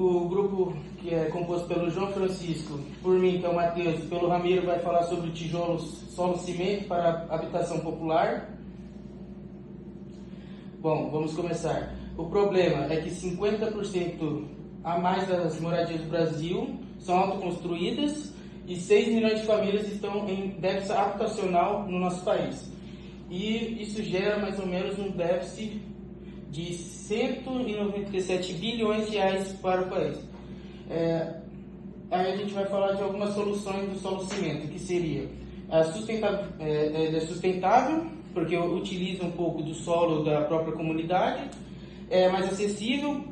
o grupo que é composto pelo João Francisco, por mim, que é o Matheus, e pelo Ramiro, vai falar sobre tijolos, solo, cimento para habitação popular. Bom, vamos começar. O problema é que 50% a mais das moradias do Brasil são autoconstruídas e 6 milhões de famílias estão em déficit habitacional no nosso país. E isso gera mais ou menos um déficit de 197 bilhões de reais para o país. Aí a gente vai falar de algumas soluções do solo cimento, que seria sustentável, porque utiliza um pouco do solo da própria comunidade, é mais acessível,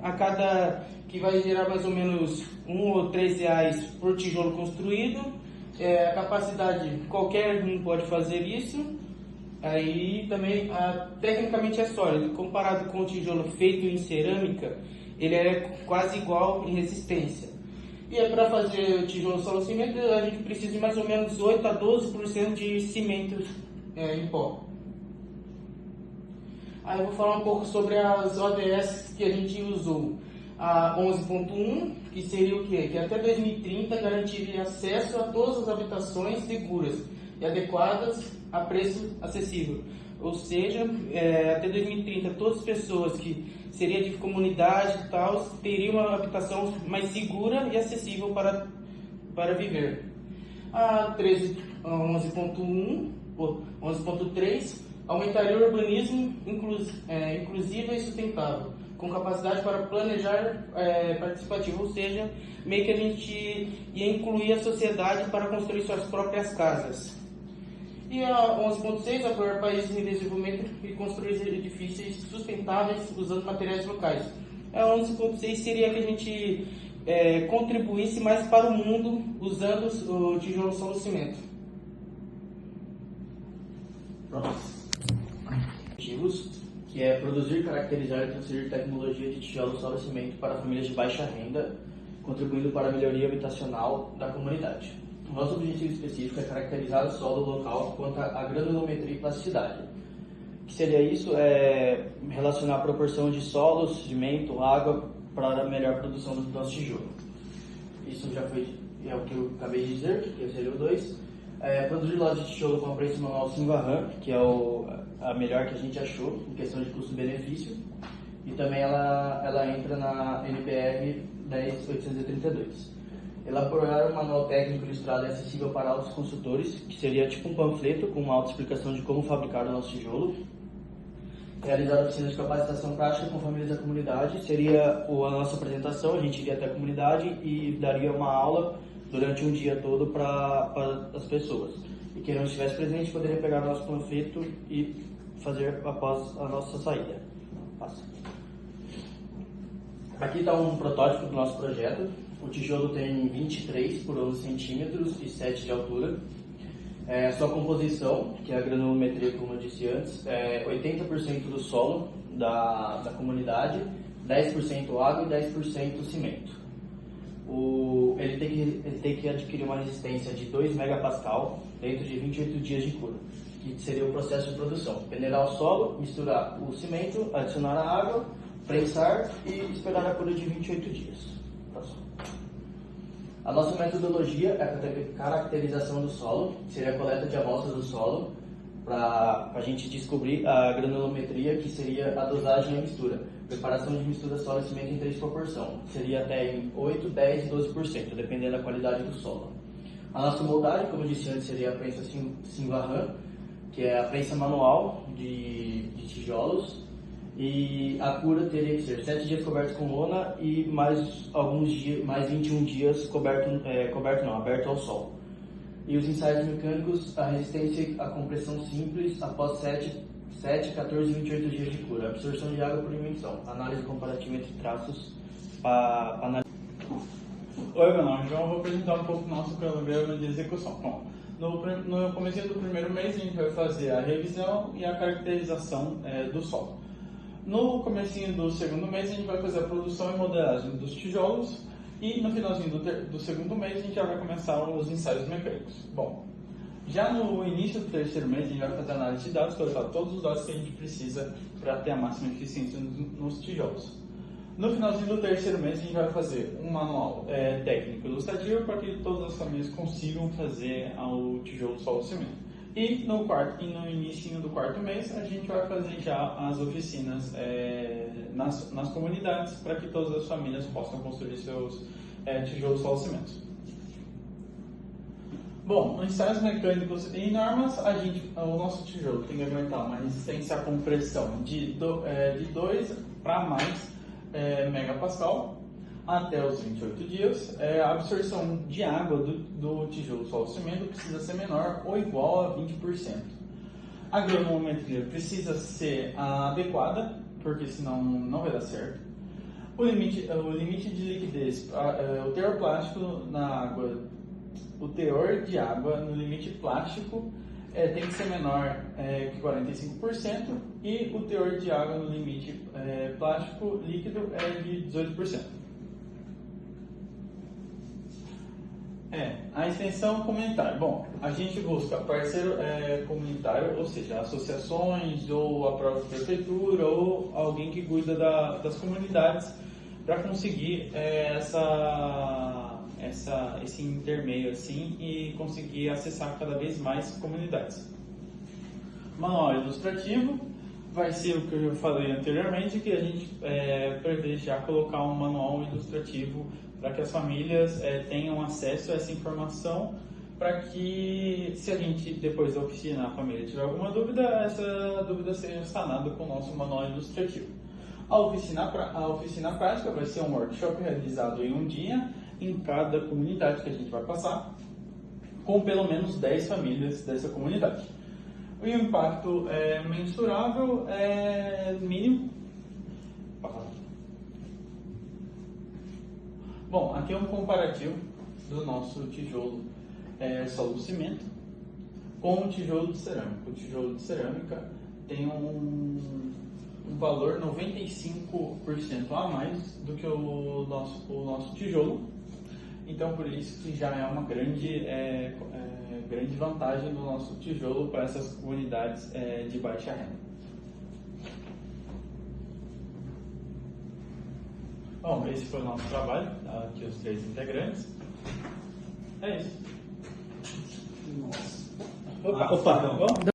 que vai gerar mais ou menos R$ 1 ou R$ 3 por tijolo construído, a capacidade, qualquer um pode fazer isso. Aí também, tecnicamente é sólido, comparado com o tijolo feito em cerâmica, ele é quase igual em resistência. E para fazer o tijolo solo cimento, a gente precisa de mais ou menos 8 a 12% de cimento em pó. Aí eu vou falar um pouco sobre as ODS que a gente usou. A 11.1, que seria o quê? Que até 2030 garantiria acesso a todas as habitações seguras e adequadas a preço acessível. Ou seja, até 2030, todas as pessoas que seriam de comunidade e tal, teriam uma habitação mais segura e acessível para viver. A 11.3 aumentaria o urbanismo inclusivo e sustentável, com capacidade para planejar participativo, ou seja, meio que a gente ia incluir a sociedade para construir suas próprias casas. E a 11.6, apoiar países em desenvolvimento e construir edifícios sustentáveis usando materiais locais. A 11.6 seria que a gente contribuísse mais para o mundo usando o tijolo solo cimento. Objetivos, que é produzir, caracterizar e transferir tecnologia de tijolo solo cimento para famílias de baixa renda, contribuindo para a melhoria habitacional da comunidade. O nosso objetivo específico é caracterizar o solo local quanto à granulometria e plasticidade. O que seria isso? Relacionar a proporção de solo, cimento, água para a melhor produção do nosso tijolo. Isso já é o que eu acabei de dizer, que seria o 2. Produzir lote de tijolo com a prensa manual Sinvahan, que é a melhor que a gente achou em questão de custo-benefício. E também ela entra na NBR 10832. Elaborar um manual técnico ilustrado e acessível para altos consultores, que seria tipo um panfleto com uma autoexplicação de como fabricar o nosso tijolo. Realizar oficinas de capacitação prática com famílias da comunidade, seria a nossa apresentação, a gente iria até a comunidade e daria uma aula durante um dia todo para as pessoas. E quem não estivesse presente poderia pegar o nosso panfleto e fazer após a nossa saída. Passa. Aqui está um protótipo do nosso projeto. O tijolo tem 23 por 11 centímetros e 7 de altura. Sua composição, que é a granulometria, como eu disse antes, é 80% do solo da comunidade, 10% água e 10% cimento. Ele tem que adquirir uma resistência de 2 megapascal dentro de 28 dias de cura, que seria o processo de produção. Peneirar o solo, misturar o cimento, adicionar a água, prensar e esperar a cura de 28 dias. A nossa metodologia é a caracterização do solo, que seria a coleta de amostras do solo, para a gente descobrir a granulometria, que seria a dosagem e a mistura. Preparação de mistura solo e cimento em 3 proporção, seria até em 8, 10 e 12%, dependendo da qualidade do solo. A nossa moldagem, como eu disse antes, seria a prensa Sinvahan, que é a prensa manual de tijolos. E a cura teria que ser 7 dias cobertos com lona e mais 21 dias aberto ao sol. E os ensaios mecânicos, a resistência à compressão simples após 7, 14 e 28 dias de cura. Absorção de água por dimensão. Análise comparativa entre traços para análise. Oi, meu nome é João. Eu vou apresentar um pouco o nosso cronograma de execução. Bom, no começo do primeiro mês a gente vai fazer a revisão e a caracterização do solo. No comecinho do segundo mês a gente vai fazer a produção e modelagem dos tijolos e no finalzinho do segundo mês a gente já vai começar os ensaios mecânicos. Bom, já no início do terceiro mês a gente vai fazer a análise de dados, coletar todos os dados que a gente precisa para ter a máxima eficiência nos tijolos. No finalzinho do terceiro mês, a gente vai fazer um manual técnico ilustrativo para que todas as famílias consigam fazer o tijolo, solo, cimento. E no início do quarto mês, a gente vai fazer já as oficinas nas comunidades para que todas as famílias possam construir seus tijolos, solo, cimento. Bom, ensaios mecânicos e normas, o nosso tijolo tem que aguentar uma resistência à compressão de 2 para mais megapascal até os 28 dias. A absorção de água do tijolo, solo, cimento precisa ser menor ou igual a 20%. A granulometria precisa ser adequada, porque senão não vai dar certo. O limite de liquidez, o teor plástico na água, o teor de água no limite plástico tem que ser menor que 45% e o teor de água no limite plástico líquido é de 18%. A extensão comunitária. Bom, a gente busca parceiro comunitário, ou seja, associações ou a própria prefeitura ou alguém que cuida das comunidades para conseguir esse intermeio assim e conseguir acessar cada vez mais comunidades. Manual ilustrativo vai ser o que eu falei anteriormente, que a gente prevê já colocar um manual ilustrativo para que as famílias tenham acesso a essa informação, para que, se a gente, depois da oficina, a família tiver alguma dúvida, essa dúvida seja sanada com o nosso manual ilustrativo. A oficina prática vai ser um workshop realizado em um dia, em cada comunidade que a gente vai passar, com pelo menos 10 famílias dessa comunidade. O impacto mensurável é mínimo. Bom, aqui é um comparativo do nosso tijolo solo cimento com o tijolo de cerâmica. O tijolo de cerâmica tem um valor 95% a mais do que o nosso tijolo. Então, por isso que já é uma grande vantagem do nosso tijolo para essas comunidades de baixa renda. Bom, esse foi o nosso trabalho, aqui os 3 integrantes. É isso. Opa, vamos?